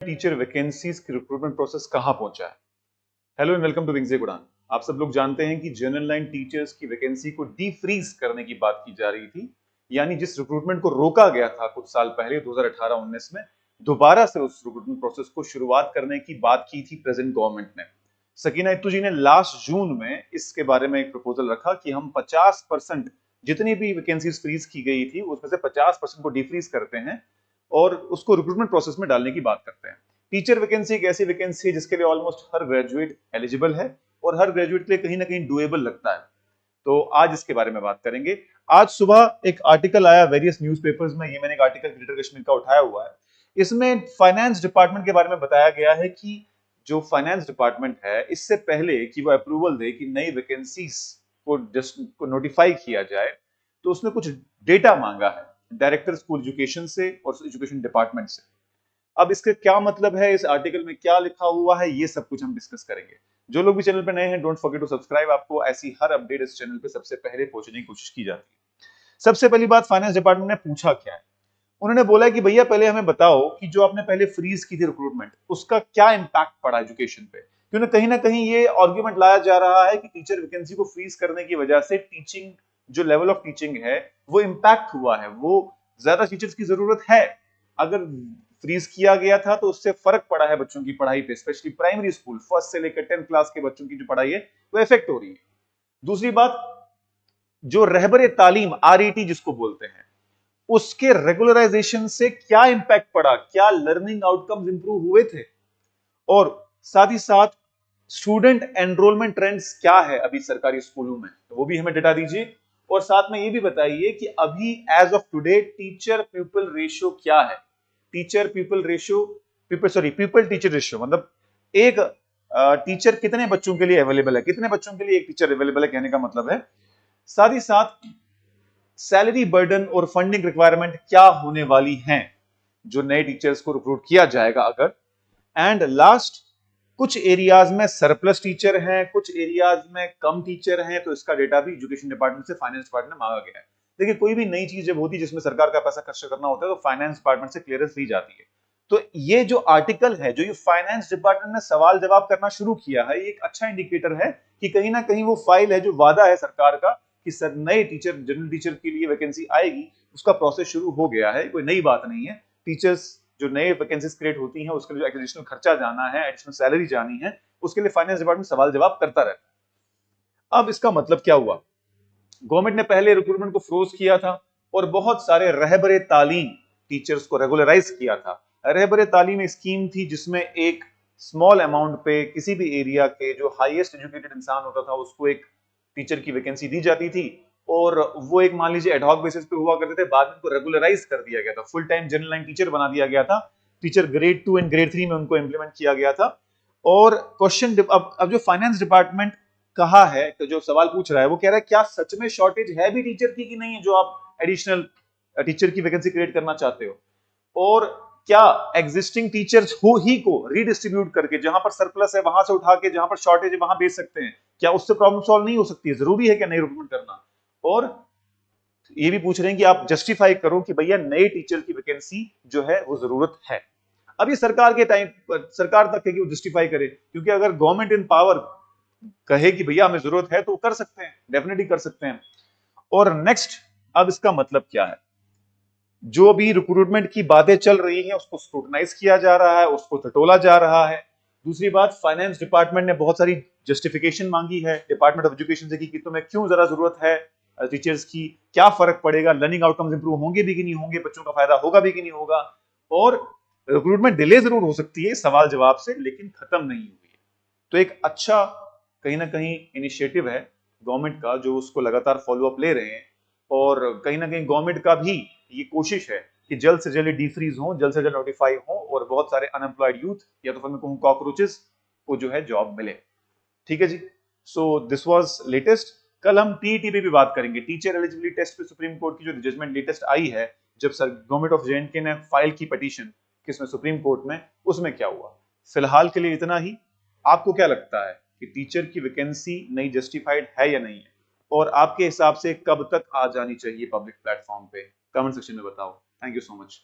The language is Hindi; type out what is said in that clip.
टीचर वैकेंसीज की रिक्रूटमेंट प्रोसेस कहां पहुंचा है। Hello and welcome to wings Udaan. आप सब लोग जानते हैं कि जनरल लाइन टीचर्स की वैकेंसी को डीफ्रीज करने की बात की जा रही थी, यानी जिस रिक्रूटमेंट को रोका गया था कुछ साल पहले 2018-19 में, दोबारा से उस रिक्रूटमेंट प्रोसेस को शुरुआत करने की बात की थी प्रेजेंट गवर्नमेंट ने। सकीना इत्तू जी ने लास्ट जून में इसके बारे में एक प्रपोजल रखा कि हम 50% जितनी भी वैकेंसीज फ्रीज की गई थी उसमें से 50% को डीफ्रीज करते हैं और उसको रिक्रूटमेंट प्रोसेस में डालने की बात करते हैं। टीचर वैकेंसी एक ऐसी वैकेंसी है जिसके लिए ऑलमोस्ट हर ग्रेजुएट एलिजिबल है और हर ग्रेजुएट के लिए कहीं ना कहीं डुएबल लगता है। तो आज इसके बारे में बात करेंगे। आज सुबह एक आर्टिकल आया वेरियस न्यूज़पेपर्स में, ये मैंने एक आर्टिकल ग्रेटर कश्मीर का उठाया हुआ है। इसमें फाइनेंस डिपार्टमेंट के बारे में बताया गया है कि जो फाइनेंस डिपार्टमेंट है इससे पहले कि वो अप्रूवल दे कि नई वैकेंसीज को नोटिफाई किया जाए, तो उसने कुछ डेटा मांगा है डायरेक्टर स्कूल एजुकेशन से और एजुकेशन डिपार्टमेंट से। अब इसका क्या मतलब है, इस आर्टिकल में क्या लिखा हुआ है, ये सब कुछ हम डिस्कस करेंगे। जो लोग भी चैनल पे नए हैं, डोंट फॉरगेट टू सब्सक्राइब। आपको ऐसी हर अपडेट इस चैनल पे सबसे पहले पहुंचने की कोशिश की जाती है। सबसे पहली बात, फाइनेंस डिपार्टमेंट ने पूछा क्या है। उन्होंने बोला कि भैया पहले हमें बताओ कि जो आपने पहले फ्रीज की थी रिक्रूटमेंट, उसका क्या इंपैक्ट पड़ा एजुकेशन पे। क्योंकि कहीं ना कहीं ये आर्ग्यूमेंट लाया जा रहा है कि टीचर वैकेंसी को फ्रीज करने की वजह से टीचिंग, जो लेवल ऑफ टीचिंग है वो इंपैक्ट हुआ है, वो ज्यादा टीचर्स की जरूरत है। अगर फ्रीज किया गया था तो उससे फर्क पड़ा है बच्चों की पढ़ाई पे, स्पेशली प्राइमरी स्कूल फर्स्ट से लेकर 10th क्लास के बच्चों की जो पढ़ाई है वो इफेक्ट हो रही है। दूसरी बात, जो रहबर तालीम आरईटी जिसको बोलते हैं, उसके रेगुलराइजेशन से क्या इंपैक्ट पड़ा, क्या लर्निंग आउटकम्स इंप्रूव हुए थे, और साथ ही साथ स्टूडेंट एनरोलमेंट ट्रेंड्स क्या है अभी सरकारी स्कूलों में, तो वो भी हमें डेटा दीजिए। और साथ में ये भी बताइए कि अभी as of today teacher pupil ratio क्या है। Teacher pupil ratio, pupil teacher ratio मतलब एक टीचर कितने बच्चों के लिए अवेलेबल है, कितने बच्चों के लिए एक टीचर अवेलेबल है, कहने का मतलब है। साथ ही साथ सैलरी बर्डन और फंडिंग रिक्वायरमेंट क्या होने वाली हैं जो नए टीचर्स को रिक्रूट किया जाएगा अगर। एंड लास्ट, कुछ एरियाज में सरप्लस टीचर हैं, कुछ एरियाज में कम टीचर हैं, तो इसका डेटा भी एजुकेशन डिपार्टमेंट से फाइनेंस डिपार्टमेंट में मांगा गया है। देखिए, कोई भी नई चीज जब होती है जिसमें सरकार का पैसा खर्च करना होता है तो फाइनेंस डिपार्टमेंट से क्लियरेंस ली जाती है। तो ये जो आर्टिकल है, जो ये फाइनेंस डिपार्टमेंट ने सवाल जवाब करना शुरू किया है, ये एक अच्छा इंडिकेटर है कि कहीं ना कहीं वो फाइल है, जो वादा है सरकार का कि सर नए टीचर, जनरल टीचर के लिए वैकेंसी आएगी, उसका प्रोसेस शुरू हो गया है। कोई नई बात नहीं है। टीचर्स जो नए वैकेंसीज क्रिएट होती हैं उसके लिए जो एडिशनल खर्चा जाना है, एडिशनल सैलरी जानी है, उसके लिए फाइनेंस डिपार्टमेंट सवाल जवाब करता रहता है। अब इसका मतलब क्या हुआ, गवर्नमेंट ने पहले रिक्रूटमेंट को फ्रोज किया था और बहुत सारे रहबरे तालीम टीचर्स को रेगुलराइज किया था। रहबरे तालीम एक स्कीम थी जिसमें एक स्मॉल अमाउंट पे किसी भी एरिया के जो हाईएस्ट एजुकेटेड इंसान होता था उसको एक टीचर की वैकेंसी दी जाती थी, और वो एक मान लीजिए एडहॉक बेसिस पे हुआ करते थे। बाद में उनको रेगुलराइज कर दिया गया था, full time general line teacher बना दिया गया था। टीचर ग्रेड 2 एंड ग्रेड 3 में उनको इंप्लीमेंट किया गया था। और क्वेश्चन अब जो फाइनेंस डिपार्टमेंट कहा है, तो जो सवाल पूछ रहा है वो कह रहा है क्या सच में शॉर्टेज है भी टीचर की कि नहीं है, जो आप एडिशनल टीचर की वैकेंसी क्रिएट करना चाहते हो। और क्या एग्जिस्टिंग टीचर्स हो ही को रीडिस्ट्रीब्यूट करके जहां पर सरप्लस है वहां से उठा के जहां पर शॉर्टेज है वहां भेज सकते हैं, क्या उससे प्रॉब्लम सॉल्व नहीं हो सकती है, जरूरी है क्या नई रिक्रूटमेंट करना। और ये भी पूछ रहे हैं कि आप जस्टिफाई करो कि भैया नए टीचर की वैकेंसी जो है वो जरूरत है। अब ये सरकार के टाइम, सरकार तक है कि वो जस्टिफाई करे, क्योंकि अगर गवर्नमेंट इन पावर कहे कि भैया हमें जरूरत है तो कर सकते हैं, डेफिनेटली कर सकते हैं। और नेक्स्ट, अब इसका मतलब क्या है, जो भी रिक्रूटमेंट की बातें चल रही हैं उसको स्क्रूटनाइज किया जा रहा है, उसको टटोला जा रहा है। दूसरी बात, फाइनेंस डिपार्टमेंट ने बहुत सारी जस्टिफिकेशन मांगी है डिपार्टमेंट ऑफ एजुकेशन से कि तुम्हें क्यों जरा जरूरत है टीचर्स की, क्या फर्क पड़ेगा, लर्निंग आउटकम्स इंप्रूव होंगे भी कि नहीं होंगे, बच्चों का फायदा होगा भी कि नहीं होगा। और रिक्रूटमेंट डिले जरूर हो सकती है सवाल जवाब से, लेकिन खत्म नहीं हुई है। तो एक अच्छा कहीं ना कहीं इनिशिएटिव है गवर्नमेंट का, जो उसको लगातार फॉलो अप ले रहे हैं। और कहीं ना कहीं गवर्नमेंट का भी ये कोशिश है कि जल्द से जल्द डीफ्रीज हो, जल्द से जल्द नोटिफाई हो, और बहुत सारे अनएम्प्लॉयड यूथ या तो फिर मैं कहूँ कॉकरोचेस को जो है जॉब मिले। ठीक है जी। So this was latest. कल हम टीईटी पे भी बात करेंगे, टीचर एलिजिबिलिटी टेस्ट पे सुप्रीम कोर्ट की जो जजमेंट लेटेस्ट आई है, जब सर गवर्नमेंट ऑफ जेएनके ने फाइल की पिटीशन किसमें, सुप्रीम कोर्ट में, उसमें क्या हुआ। फिलहाल के लिए इतना ही। आपको क्या लगता है कि टीचर की वैकेंसी नई जस्टिफाइड है या नहीं है, और आपके हिसाब से कब तक आ जानी चाहिए पब्लिक प्लेटफॉर्म पे, कमेंट सेक्शन में बताओ। Thank you so much.